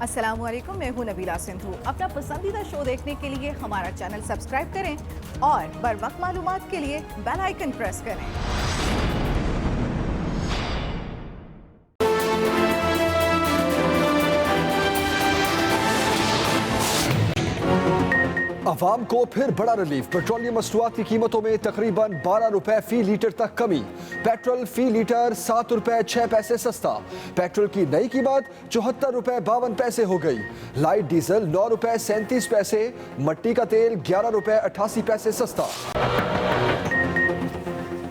अस्सलाम वालेकुम, मैं हूं नबीला सिंधु। अपना पसंदीदा शो देखने के लिए हमारा चैनल सब्सक्राइब करें और बर वक्त मालूमात के लिए बेल आइकन प्रेस करें। अवाम को फिर बड़ा रिलीफ। पेट्रोलियम मसनूआत की कीमतों में तकरीबन 12 रुपए फी लीटर तक कमी। पेट्रोल फी लीटर 7 रुपए 6 पैसे सस्ता। पेट्रोल की नई कीमत 74 रुपए 52 पैसे हो गई। लाइट डीजल 9 रुपए 37 पैसे। मट्टी का तेल 11 रुपए 88 पैसे सस्ता।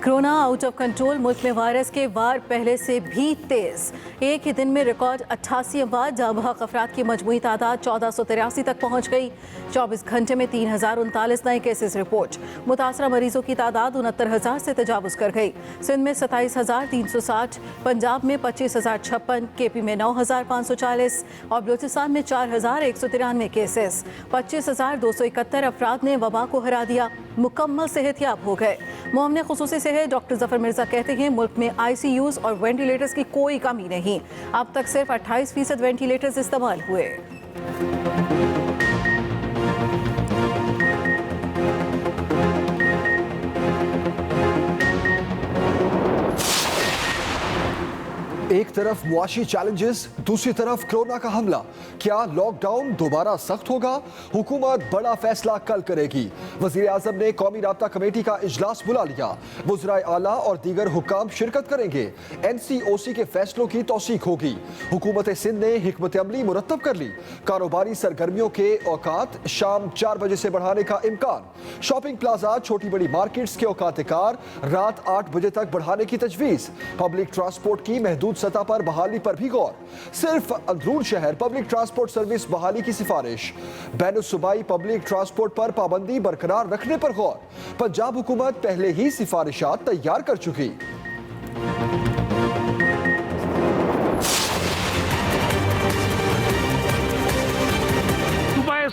Corona out of control. मुल्क में वायरस के वार पहले से भी तेज। एक ही दिन में रिकॉर्ड 88 अफवाद। जहाँ बहक अफराद की मजमूई तादाद 1483 तक पहुँच गई। 24 घंटे में 3039 नए केसेस रिपोर्ट। मुतासरा मरीजों की तादाद 69,000 से तजावुज कर गई। सिंध में 27,360, पंजाब में 25,056, केपी में 9,540 और बलूचिस्तान में 4,193 केसेस। 25,271 अफराद ने वबा को हरा दिया, मुकम्मल सेहतयाब हो गए। मोहम्मद खुसूसी से है डॉक्टर जफर मिर्जा कहते हैं मुल्क में ICUs और वेंटिलेटर्स की कोई कमी नहीं। अब तक सिर्फ 28% वेंटिलेटर्स इस्तेमाल हुए। एक तरफ मुआशी चैलेंजेस, दूसरी तरफ कोरोना का हमला। क्या लॉकडाउन दोबारा सख्त होगा? हुकूमत बड़ा फैसला कल करेगी। वजीर आजम ने कौमी राब्ता कमेटी का इजलास बुला लिया। वज़राए आला और दीगर हुक्काम शिरकत करेंगे। NCOC के फैसलों की तौसीक होगी। हुकूमत सिंध ने हिकमत अमली मुरतब कर ली। कारोबारी सरगर्मियों के औकात शाम 4 बजे से बढ़ाने का इम्कान। शॉपिंग प्लाजा, छोटी बड़ी मार्केट्स के औकात कार रात 8 बजे तक बढ़ाने की तजवीज़। पब्लिक ट्रांसपोर्ट की महदूद सतह पर बहाली पर भी गौर। सिर्फ अंदरून शहर पब्लिक ट्रांसपोर्ट सर्विस बहाली की सिफारिश। बैनुल-सूबाई पब्लिक ट्रांसपोर्ट पर पाबंदी बरकरार रखने पर गौर। पंजाब हुकूमत पहले ही सिफारिशात तैयार कर चुकी।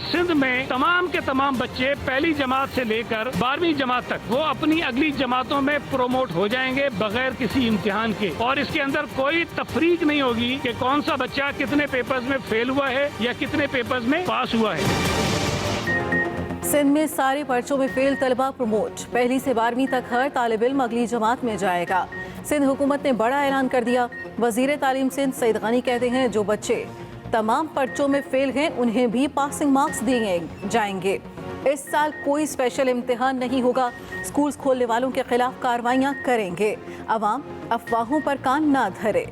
सिंध में तमाम के तमाम बच्चे पहली जमात से लेकर 12वीं जमात तक वो अपनी अगली जमातों में प्रोमोट हो जाएंगे बगैर किसी इम्तिहान के। और इसके अंदर कोई तफरीक नहीं होगी कि कौन सा बच्चा कितने पेपर्स में फेल हुआ है या कितने पेपर्स में पास हुआ है। सिंध में सारे पर्चों में फेल तलबा प्रमोट। पहली से 12वीं तक हर तालिब इल्म अगली जमात में जाएगा। सिंध हुकूमत ने बड़ा ऐलान कर दिया। वजीर तालीम सिंध सईद गनी कहते हैं जो बच्चे तमाम पर्चों में फेल हैं उन्हें भी पासिंग मार्क्स दिए जाएंगे। इस साल कोई स्पेशल इम्तिहान नहीं होगा। स्कूल्स खोलने वालों के खिलाफ कार्रवाइयां करेंगे। अवाम अफवाहों पर कान ना धरे।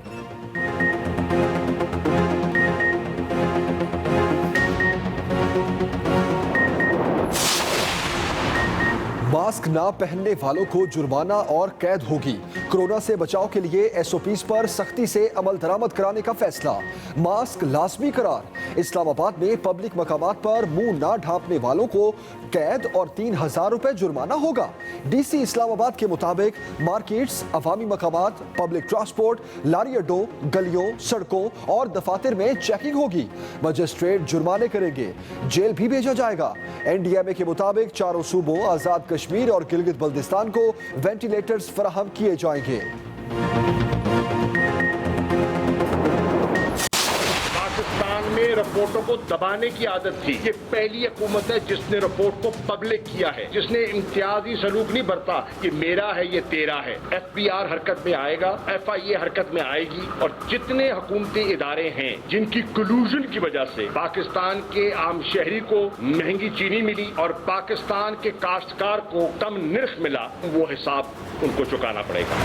मास्क ना पहनने वालों को जुर्माना और कैद होगी। कोरोना से बचाव के लिए SOPs पर सख्ती से अमल दरामद कराने का फैसला। मास्क लाजमी करार। इस्लामाबाद में पब्लिक मकामात पर मुंह ना ढांपने वालों को कैद और 3,000 रुपए जुर्माना होगा। DC इस्लामाबाद के मुताबिक मार्केट्स, अवामी मकामात, पब्लिक ट्रांसपोर्ट, लारी अड्डों, गलियों, सड़कों और दफातर में चेकिंग होगी। मजिस्ट्रेट जुर्माने करेंगे। जेल भी भेजा जाएगा। NDMA के मुताबिक चारों सूबों आजाद कश्मीर और गिलगित बल्तिस्तान को वेंटिलेटर्स फराहम किए जाएंगे। पाकिस्तान में रिपोर्टों को दबाने की आदत थी। ये पहली हुकूमत है जिसने रिपोर्ट को पब्लिक किया है, जिसने इम्तियाजी सलूक नहीं बरता कि मेरा है ये तेरा है। FBR हरकत में आएगा, FIA हरकत में आएगी और जितने हुकूमती इदारे हैं जिनकी कलूजन की वजह से पाकिस्तान के आम शहरी को महंगी चीनी मिली और पाकिस्तान के काश्तकार को कम निर्ख मिला, वो हिसाब उनको चुकाना पड़ेगा।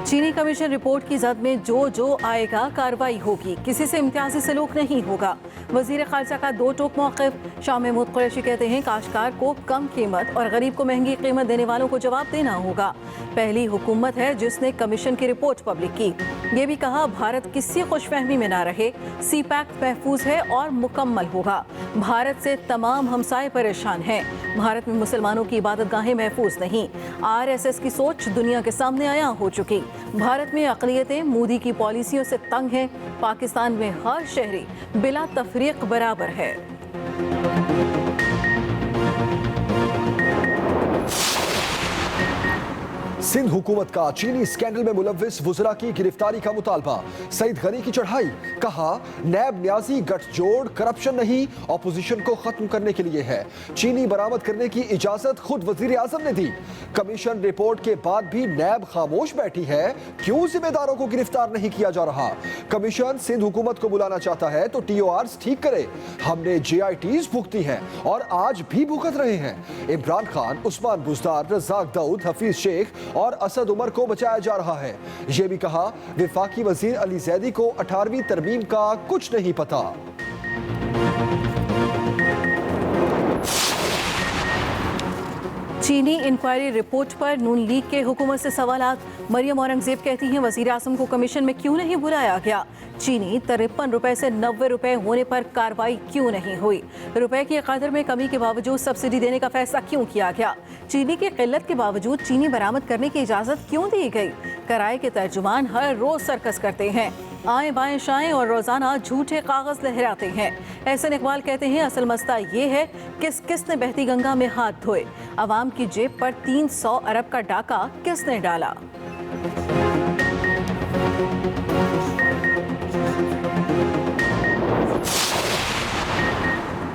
चीनी कमीशन रिपोर्ट की जद में जो आएगा कार्रवाई होगी। किसी से इम्तियाजी सलूक नहीं होगा। वजीर खारजा का 2 टोक मौक़िफ़। शाह महमूद कुरैशी कहते हैं काश्तकार को कम कीमत और गरीब को महंगी कीमत देने वालों को जवाब देना होगा। पहली हुकूमत है जिसने कमीशन की रिपोर्ट पब्लिक की। ये भी कहा भारत किसी खुशफहमी में ना रहे। CPAC महफूज है और मुकम्मल होगा। भारत से तमाम हमसाए परेशान हैं। भारत में मुसलमानों की इबादत गाहें महफूज नहीं। RSS की सोच दुनिया के सामने आया हो चुकी। भारत में अक़लियतें मोदी की पॉलिसियों से तंग हैं। पाकिस्तान में हर शहरी बिला तफरीक बराबर है। सिंध हुकूमत का चीनी स्कैंडल में मुलव्विस वुज़रा की गिरफ्तारी का मुतालबा। सईद गनी की चढ़ाई, कहा नैब न्याजी गठजोड़ करप्शन नहीं, ऑपोजिशन को खत्म करने के लिए है। चीनी बरामद करने की इजाजत खुद वजीर आजम ने दी। कमीशन रिपोर्ट के बाद भी नैब खामोश बैठी है, क्यों जिम्मेदारों को गिरफ्तार नहीं किया जा रहा? कमीशन सिंध हुकूमत को बुलाना चाहता है तो TORs ठीक करे। हमने JITs भुगती हैं और आज भी भुगत रहे हैं। इमरान खान, उस्मान बुज़दार, रज़ाक दाऊद, हफीज शेख और असद उमर को बचाया जा रहा है। यह भी कहा वफाकी वजीर अली जैदी को 18वीं तरमीम का कुछ नहीं पता। चीनी इंक्वायरी रिपोर्ट पर नून लीग के हुकूमत से सवालात। मरियम औरंगजेब कहती हैं वजीर आजम को कमीशन में क्यों नहीं बुलाया गया? चीनी 53 रुपए से 90 रुपए होने पर कार्रवाई क्यों नहीं हुई? रुपए की कदर में कमी के बावजूद सब्सिडी देने का फैसला क्यों किया गया? चीनी की किल्लत के बावजूद चीनी बरामद करने की इजाजत क्यों दी गई? कराए के तर्जुमान हर रोज सर्कस करते हैं, आए बाएं शाएं और रोजाना झूठे कागज लहराते हैं। एहसन इकबाल कहते हैं असल मसला ये है किसने बहती गंगा में हाथ धोए? अवाम की जेब पर 300 अरब का डाका किसने डाला?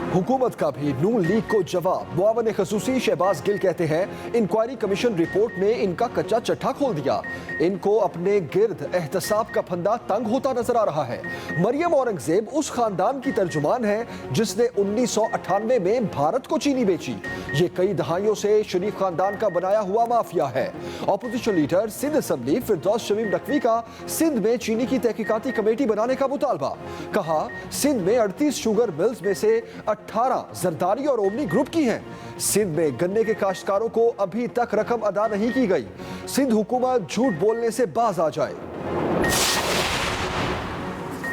हुकूमत का भी नून लीग को जवाब। मुआवन खसूसी शहबाज गिल कहते हैं इंक्वायरी कमीशन रिपोर्ट ने इनका कच्चा चट्टा खोल दिया। इनको अपने गिर्द एहतसाब का फंदा तंग होता नजर आ रहा है। मरियम औरंगजेब उस खानदान की तर्जुमान है जिसने 1998 में भारत को चीनी बेची। ये कई दहाइयों से शरीफ खानदान का बनाया हुआ माफिया है। ऑपोजिशन लीडर सिंध असम्बली फिरदौस शमीम नकवी का सिंध में चीनी की तहकीकाती कमेटी बनाने का मुतालबा। कहा सिंध में 38 शुगर मिल्स में से 18 जरदारी और ओमनी ग्रुप की हैं। सिंध में गन्ने के काश्तकारों को अभी तक रकम अदा नहीं की गई। सिंध हुकूमत झूठ बोलने से बाज आ जाए।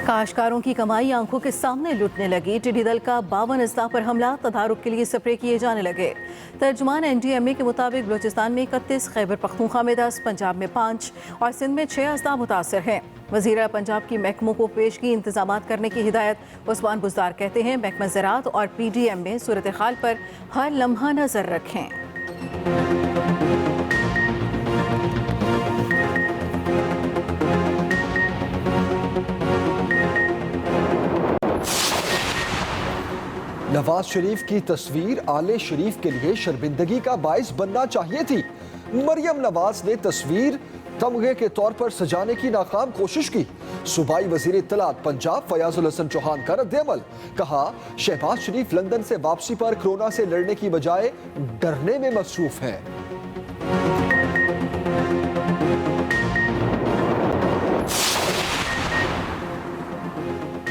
काश्तकारों की कमाई आंखों के सामने लुटने लगी। टिड्डी दल का 52 अजला पर हमला, तदारुक के लिए स्प्रे किए जाने लगे। तर्जुमान NDMA के मुताबिक बलूचिस्तान में 31, खैबर पख्तूनख्वा में 10, पंजाब में 5 और सिंध में 6 अजला मुतासर हैं। वज़ीर पंजाब की महकमों को पेशगी इंतजामात करने की हिदायत। उस्मान बुज़दार कहते हैं महकमा ज़राअत और PDM में सूरत हाल पर हर लम्हा नजर रखें। नवाज शरीफ की तस्वीर आले शरीफ के लिए शर्मिंदगी का बाइस बनना चाहिए थी। मरियम नवाज ने तस्वीर तमगे के तौर पर सजाने की नाकाम कोशिश की। सूबाई वजीर इत्तलात पंजाब फयाजुल हसन चौहान का रद्द-ए-अमल। कहा शहबाज शरीफ लंदन से वापसी पर कोरोना से लड़ने की बजाय डरने में मसरूफ हैं।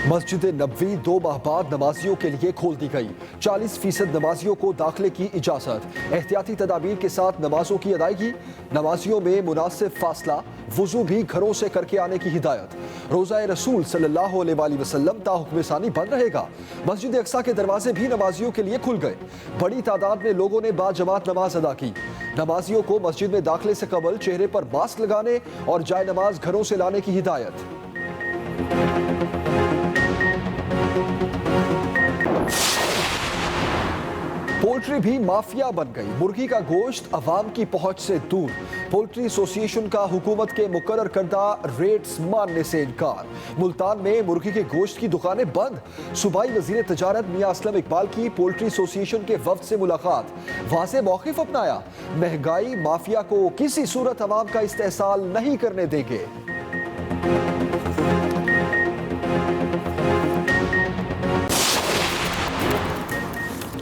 मस्जिद नबवी 2 माह बाद नमाजियों के लिए खोल दी गई। 40% नमाजियों को दाखिले की इजाजत। एहतियाती तदाबीर के साथ नमाजों की अदायगी। नमाजियों में मुनासिब फासला, वुजू भी घरों से करके आने की हिदायत। रोज़ा रसूल सल्लल्लाहु अलैहि वसल्लम ताहुक्म सानी बंद रहेगा। मस्जिद अक्सा के दरवाजे भी नमाजियों के लिए खुल गए। बड़ी तादाद में लोगों ने बाजमात नमाज अदा की। नमाजियों को मस्जिद में दाखिले से कबल चेहरे पर मास्क लगाने और जाए नमाज घरों से लाने की हिदायत। पोल्ट्री भी माफिया बन गई। मुर्गी का गोश्त अवाम की पहुंच से दूर। पोल्ट्री एसोसिएशन का हुकूमत के मुकर्रर करदा रेट्स मानने से इनकार। मुल्तान में मुर्गी के गोश्त की दुकानें बंद। सूबाई वजीर तजारत मियां असलम इकबाल की पोल्ट्री एसोसिएशन के वफ्द से मुलाकात। वाज़े मौक़िफ़ अपनाया। महंगाई माफिया को किसी सूरत अवाम का इस्तेहसाल नहीं करने देंगे।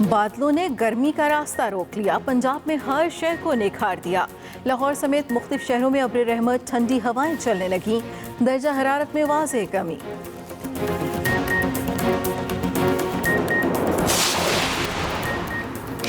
बादलों ने गर्मी का रास्ता रोक लिया। पंजाब में हर शहर को निखार दिया। लाहौर समेत मुख्तलिफ शहरों में अब्र रहमत ठंडी हवाएं चलने लगीं। दर्जा हरारत में वाज़ेह कमी।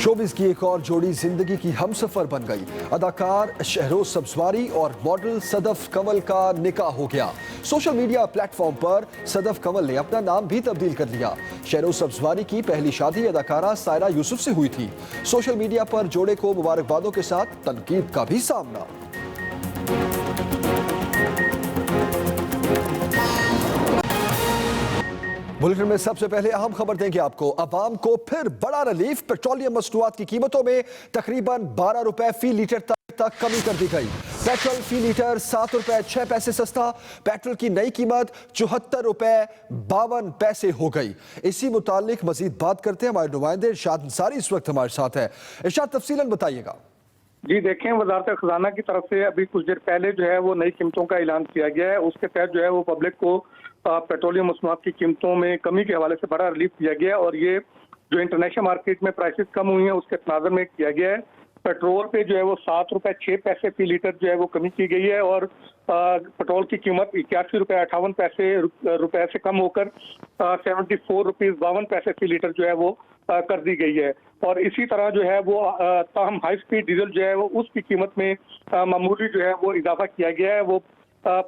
शोबिस की एक और जोड़ी जिंदगी की हमसफर बन गई। अदाकार शहरोज सब्जवारी और मॉडल सदफ कंवल का निकाह हो गया। सोशल मीडिया प्लेटफॉर्म पर सदफ कंवल ने अपना नाम भी तब्दील कर लिया। शहरोज सब्जवारी की पहली शादी अदाकारा सायरा यूसुफ से हुई थी। सोशल मीडिया पर जोड़े को मुबारकबादों के साथ तनकीद का भी सामना। बुलेटिन में सबसे पहले अहम खबर देंगे आपको। अवाम को फिर बड़ा रिलीफ। पेट्रोलियम मसनूआत की कीमतों में तकरीबन 12 रुपए फी लीटर तक कमी कर दी गई। पेट्रोल फी लीटर 7 रुपए 6 पैसे सस्ता। पेट्रोल की नई कीमत 74 रुपए 52 पैसे हो गई। इसी मुतालिक मजीद बात करते हैं, हमारे नुमाइंदे इरशाद अंसारी इस वक्त हमारे साथ है। इरशाद, तफसीलन बताइएगा। जी देखें, वजारत खजाना की तरफ से अभी कुछ देर पहले जो है वो नई कीमतों का ऐलान किया गया है। उसके तहत जो है वो पब्लिक को पेट्रोलियम मसनूआत की कीमतों में कमी के हवाले से बड़ा रिलीफ दिया गया है और ये जो इंटरनेशनल मार्केट में प्राइसेस कम हुई हैं उसके तनाज़ुर में किया गया है। पेट्रोल पे जो है वो 7 रुपए 6 पैसे फी लीटर जो है वो कमी की गई है और पेट्रोल की कीमत 81 रुपए 58 पैसे रुपए से कम होकर 74 रुपीज 52 पैसे फी लीटर जो है वो कर दी गई है। और इसी तरह जो है वो ताहम हाई स्पीड डीजल जो है वो उसकी कीमत में मामूली जो है वो इजाफा किया गया है, वो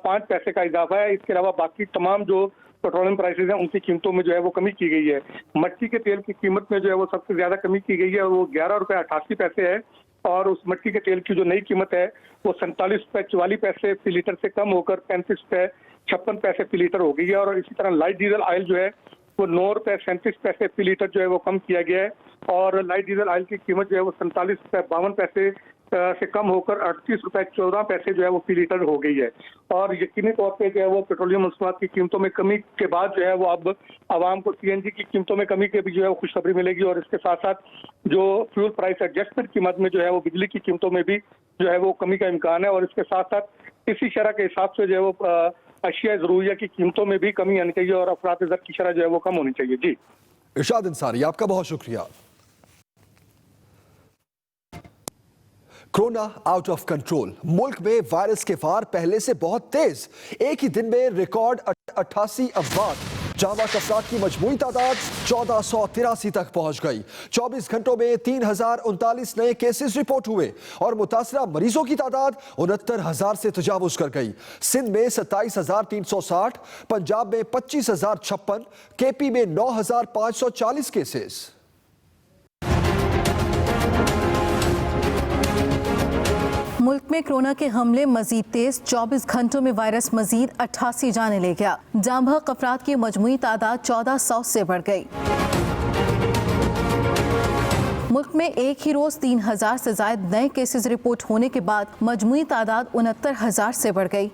5 पैसे का इजाफा है। इसके अलावा बाकी तमाम जो पेट्रोलियम प्राइसेस हैं उनकी कीमतों में जो है वो कमी की गई है। मट्टी के तेल की कीमत में जो है वो सबसे ज्यादा कमी की गई है और वो 11 रुपए 88 पैसे है और उस मट्टी के तेल की जो नई कीमत है वो 47 रुपए 44 पैसे फी लीटर से कम होकर 35 रुपए 56 पैसे फी लीटर हो गई है। और इसी तरह लाइट डीजल ऑयल जो है वो 9 रुपए 37 पैसे फी लीटर जो है वो कम किया गया है और लाइट डीजल ऑयल की कीमत जो है वो 47 रुपए 52 पैसे से कम होकर 38 रुपए 14 पैसे जो है वो फी लीटर हो गई है। और यकीनी तौर पे जो है वो पेट्रोलियम मसनूआत की कीमतों में कमी के बाद जो है वो अब आवाम को सीएनजी की कीमतों में कमी के भी जो है वो खुशखबरी मिलेगी और इसके साथ साथ जो फ्यूल प्राइस एडजस्टमेंट की मद में जो है वो बिजली की कीमतों में भी जो है वो कमी का इम्कान है और इसके साथ साथ इसी शरह के हिसाब से जो है वो अशिया ज़रूरिया की कीमतों में भी कमी आनी चाहिए और अफरात ज़र की शरह जो है वो कम होनी चाहिए। जी इरशाद अंसारी, आपका बहुत शुक्रिया। Corona out of control. मुल्क में वायरस के वार पहले से बहुत तेज। एक ही दिन में रिकॉर्ड 88 अफवाद। जाँ बाक अफराद की मजमूई तादाद 1483 तक पहुंच गई। 24 घंटों में 3039 नए केसेस रिपोर्ट हुए और मुतासरा मरीजों की तादाद 69,000 से तजावुज कर गई। सिंध में 27,360, पंजाब में 25,056, केपी में 9,540 केसेस। मुल्क में कोरोना के हमले मजीद तेज। 24 घंटों में वायरस मजीद 88 जाने ले गया। जाँ बहक अफराद की मजमूई तादाद 1400 से बढ़ गई। मुल्क में एक ही रोज 3,000 से ज्यादा नए केसेस रिपोर्ट होने के बाद मजमूई तादाद 69,000 से बढ़ गई।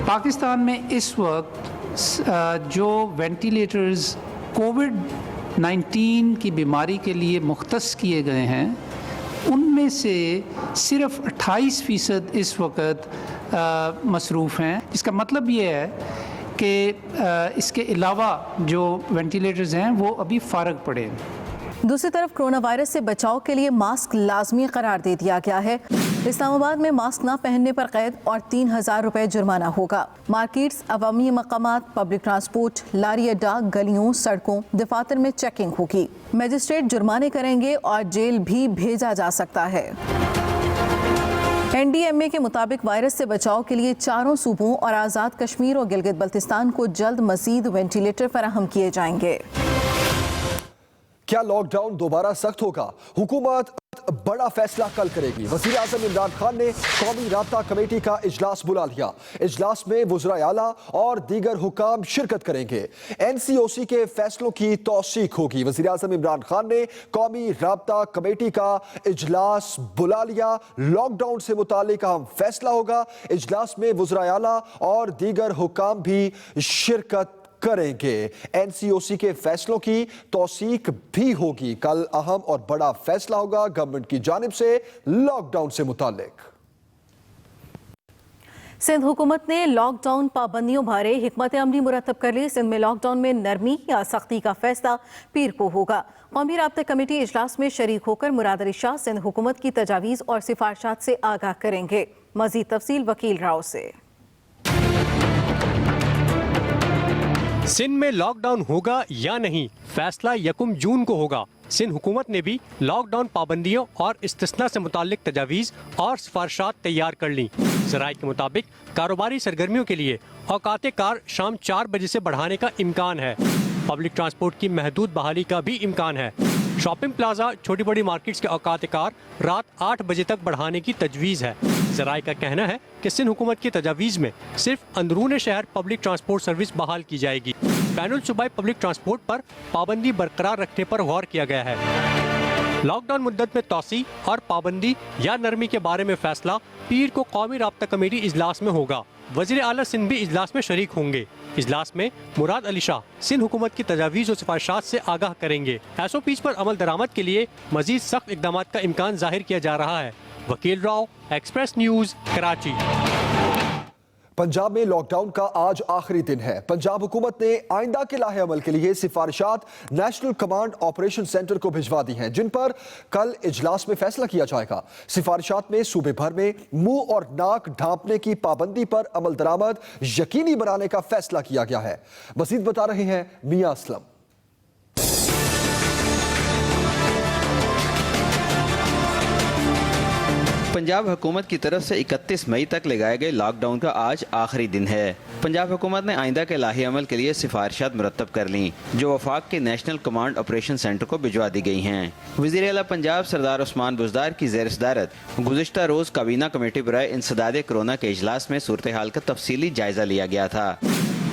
पाकिस्तान में इस वक्त जो वेंटिलेटर्स कोविड-19 की बीमारी के लिए मुख्तस किए गए हैं उनमें से सिर्फ 28% इस वक्त मसरूफ़ हैं। इसका मतलब ये है कि इसके अलावा जो वेंटिलेटर्स हैं वो अभी फ़ारग पड़े हैं। दूसरी तरफ कोरोना वायरस से बचाव के लिए मास्क लाजमी करार दे दिया गया है। इस्लामाबाद में मास्क न पहनने पर कैद और 3,000 रुपए जुर्माना होगा। मार्केट्स, अवामी मकामात, पब्लिक ट्रांसपोर्ट, लारी अड्डा, गलियों, सड़कों, दफातर में चेकिंग होगी। मजिस्ट्रेट जुर्माने करेंगे और जेल भी भेजा जा सकता है। NDMA के मुताबिक वायरस से बचाव के लिए चारों सूबों और आज़ाद कश्मीर और गिलगित बल्तिस्तान को जल्द मजीद वेंटिलेटर फराहम किए जाएंगे। क्या लॉकडाउन दोबारा सख्त होगा? हुकूमत बड़ा फैसला कल करेगी। वज़ीर आज़म इमरान खान ने कौमी राब्ता कमेटी का इजलास बुला लिया। इजलास में वज़राए आला और दीगर हुकाम शिरकत करेंगे। NCOC के फैसलों की तौसीक होगी। वज़ीर आज़म इमरान खान ने कौमी राब्ता कमेटी का इजलास बुला लिया। लॉकडाउन से मुतालिक अहम फैसला होगा। इजलास में वज़राए आला और दीगर हुकाम भी शिरकत करेंगे। NCOC के फैसलों की तौसीक भी होगी। कल अहम और बड़ा फैसला होगा गवर्नमेंट की जानिब से लॉकडाउन से मुतालिक। सिंध हुकूमत ने लॉकडाउन पाबंदियों बारे हिकमत अमली मुरतब कर ली। सिंध में लॉकडाउन में नरमी या सख्ती का फैसला पीर को होगा। कौमी राब्ता कमेटी इजलास में शरीक होकर मुराद अली शाह सिंध हुकूमत की तजावीज़ और सिफारिशात से आगाह करेंगे। मजीद तफसील वकील राव से। सिंध में लॉकडाउन होगा या नहीं, फैसला 1 जून को होगा। सिंध हुकूमत ने भी लॉकडाउन पाबंदियों और इस्तिस्ना से मुतालिक तजावीज़ और सिफारिशात तैयार कर ली। ज़राए के मुताबिक कारोबारी सरगर्मियों के लिए औकात कार शाम 4 बजे से बढ़ाने का इम्कान है। पब्लिक ट्रांसपोर्ट की महदूद बहाली का भी इम्कान है। शॉपिंग प्लाजा, छोटी बड़ी मार्केट्स के औकात कार रात 8 बजे तक बढ़ाने की तजवीज़ है। ज़राए का कहना है कि सिंध हुकूमत की तजावीज़ में सिर्फ अंदरून शहर पब्लिक ट्रांसपोर्ट सर्विस बहाल की जाएगी। बैनुल सूबाई पब्लिक ट्रांसपोर्ट पर पाबंदी बरकरार रखने पर गौर किया गया है। लॉकडाउन मुद्दत में तोसी और पाबंदी या नरमी के बारे में फैसला पीर को कौमी राब्ता कमेटी इजलास में होगा। वज़ीर आला सिंध भी इजलास में शरीक होंगे। इजलास में मुराद अली शाह सिंध हुकूमत की तजावीज़ और सिफारिशात से आगाह करेंगे। SOPs पर अमल दरामद के लिए मजीद सख्त इक़दाम का इम्कान जाहिर किया जा रहा है। वकील राव, एक्सप्रेस न्यूज़, कराची। पंजाब में लॉकडाउन का आज आखिरी दिन है। पंजाब हुकूमत ने आइंदा के लाहे अमल के लिए सिफारिशात नेशनल कमांड ऑपरेशन सेंटर को भिजवा दी हैं, जिन पर कल इजलास में फैसला किया जाएगा। सिफारिशात में सूबे भर में मुंह और नाक ढांपने की पाबंदी पर अमल दरामद यकीनी बनाने का फैसला किया गया है। मजीद बता रहे हैं मियां असलम। पंजाब हुकूमत की तरफ से 31 मई तक लगाए गए लॉकडाउन का आज आखिरी दिन है। पंजाब हुकूमत ने आइंदा के लाही अमल के लिए सिफारिशात मुरतब कर लीं, जो वफाक के नेशनल कमांड ऑपरेशन सेंटर को भिजवा दी गई हैं। वज़ीर आला पंजाब सरदार उस्मान बुज़दार की ज़ेर सदारत गुज़िश्ता रोज़ काबीना कमेटी बराए इंसदाद कोरोना के इजलास में सूरत हाल का तफसीली जायजा लिया गया था।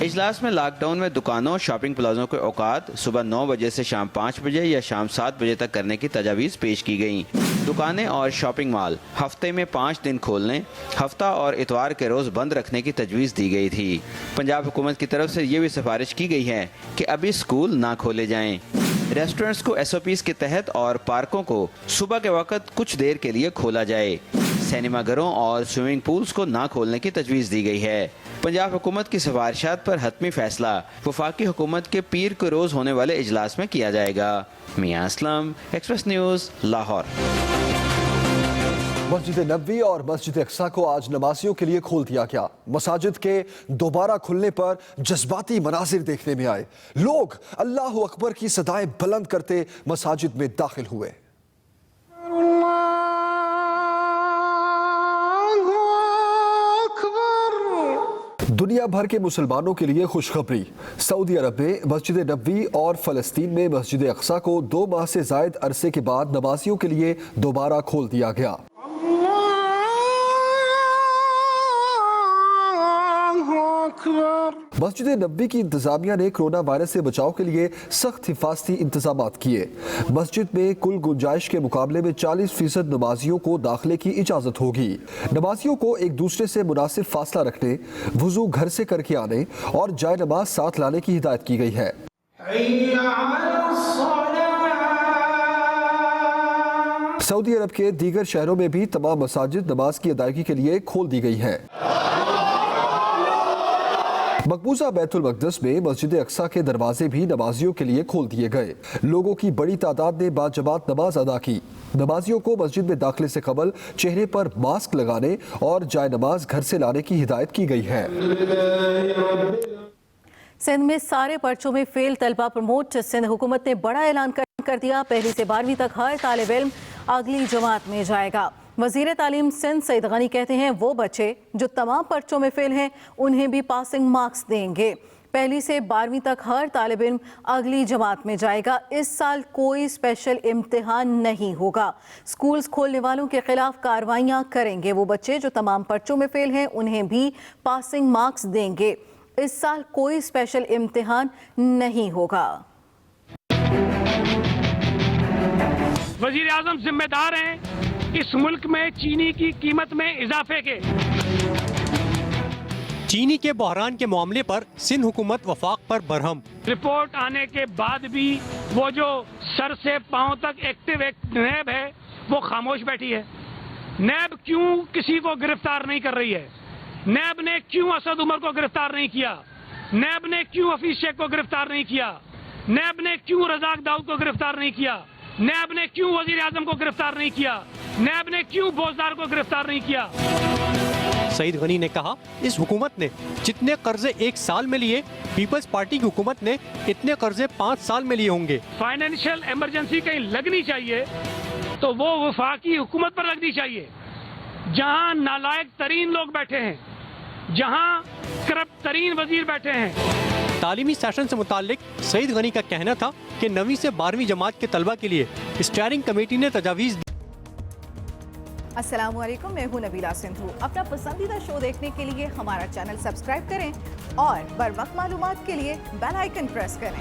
इजलास में लॉकडाउन में दुकानों, शॉपिंग प्लाजों के औकात सुबह 9 बजे से शाम 5 बजे या शाम 7 बजे तक करने की तजावीज़ पेश की गई। दुकानें और शॉपिंग मॉल हफ्ते में 5 दिन खोलने, हफ्ता और इतवार के रोज़ बंद रखने की तजवीज़ दी गई थी। पंजाब हुकूमत की तरफ से ये भी सिफारिश की गई है कि अभी स्कूल ना खोले जाएं। रेस्टोरेंट्स को SOPs के तहत और पार्कों को सुबह के वक्त कुछ देर के लिए खोला जाए। सिनेमाघरों और स्विमिंग पूल्स को ना खोलने की तजवीज़ दी गई है। पंजाब हुकूमत की सिफारिशात पर हतमी फैसला वफाकी हुकूमत के पीर को रोज़ होने वाले इजलास में किया जाएगा। मियां असलम, एक्सप्रेस न्यूज़, लाहौर। मस्जिद नबवी और मस्जिद अक्सा को आज नमाजियों के लिए खोल दिया गया। मसाजिद के दोबारा खुलने पर जज्बाती मनाजिर देखने में आए। लोग अल्लाह अकबर की सदाएं बुलंद करते मसाजिद में दाखिल हुए। दुनिया भर के मुसलमानों के लिए खुशखबरी। सऊदी अरब में मस्जिद नबवी और फ़लस्तीन में मस्जिद अक्सा को 2 माह से ज़ायद अरसे के बाद नमाजियों के लिए दोबारा खोल दिया गया। मस्जिद नबवी की इंतजामिया ने कोरोना वायरस से बचाव के लिए सख्त हिफाजती इंतजाम किए। मस्जिद में कुल गुंजाइश के मुकाबले में 40% नमाजियों को दाखिले की इजाजत होगी। नमाजियों को एक दूसरे से मुनासिब फासला रखने, वुजू घर से करके आने और जाए नमाज साथ लाने की हिदायत की गई है। सऊदी अरब के दीगर शहरों में भी तमाम मसाजिद नमाज की अदायगी के लिए खोल दी गई हैं। मकबूजा बैतुल मक़दस में मस्जिद अक्सा के दरवाजे भी नमाजियों के लिए खोल दिए गए। लोगों की बड़ी तादाद ने बाजमात नमाज अदा की। नमाजियों को मस्जिद में दाखिले से कबल चेहरे पर मास्क लगाने और जाए नमाज घर से लाने की हिदायत की गई है। सिंध में सारे पर्चों में फेल तलबा प्रमोट। सिंध हुकूमत ने बड़ा ऐलान कर दिया, 1 से 12वीं तक हर तालिब इल्म अगली जमात में जाएगा। वज़ीर तालीम सिंध सईद गनी कहते हैं वो बच्चे जो तमाम पर्चों में फेल हैं उन्हें भी पासिंग मार्क्स देंगे। 1 से 12वीं तक हर तालिब इल्म अगली जमात में जाएगा। इस साल कोई स्पेशल इम्तिहान नहीं होगा। स्कूल्स खोलने वालों के खिलाफ कार्रवाइयाँ करेंगे। वो बच्चे जो तमाम पर्चों में फेल हैं उन्हें भी पासिंग मार्क्स देंगे। इस साल कोई स्पेशल इम्तिहान नहीं होगा। वज़ीर आज़म जिम्मेदार हैं इस मुल्क में चीनी की कीमत में इजाफे के। चीनी के बहरान के मामले पर सिंध हुकूमत वफाक पर बरहम। रिपोर्ट आने के बाद भी वो जो सर से पांव तक एक्टिव नैब है वो खामोश बैठी है। नैब क्यों किसी को गिरफ्तार नहीं कर रही है? नैब ने क्यों असद उमर को गिरफ्तार नहीं किया? नैब ने क्यों हफीज शेख को गिरफ्तार नहीं किया? नैब ने क्यों रजाक दाऊद को गिरफ्तार नहीं किया? नैब ने क्यों वजीर आजम को गिरफ्तार नहीं किया? नैब ने क्यों बोजदार को गिरफ्तार नहीं किया? सईद गनी ने कहा इस हुकूमत ने जितने कर्जे 1 साल में लिए, पीपल्स पार्टी की हुकूमत ने इतने कर्जे 5 साल में लिए होंगे। फाइनेंशियल इमरजेंसी कहीं लगनी चाहिए तो वो वफाकी हुकूमत पर लगनी चाहिए, जहां नालायक तरीन लोग बैठे हैं, जहां करप्ट तरीन वजीर बैठे हैं। तालीमी सेशन से मुताल्लिक सईद गनी का कहना था कि 9वीं से 12वीं जमात के तलबा के लिए स्टीयरिंग कमेटी ने तजावीज़। अस्सलाम वालेकुम, मैं हूं नबीला सिंधु। अपना पसंदीदा शो देखने के लिए हमारा चैनल सब्सक्राइब करें और बर वक्त मालूमात के लिए बेल आइकन प्रेस करें।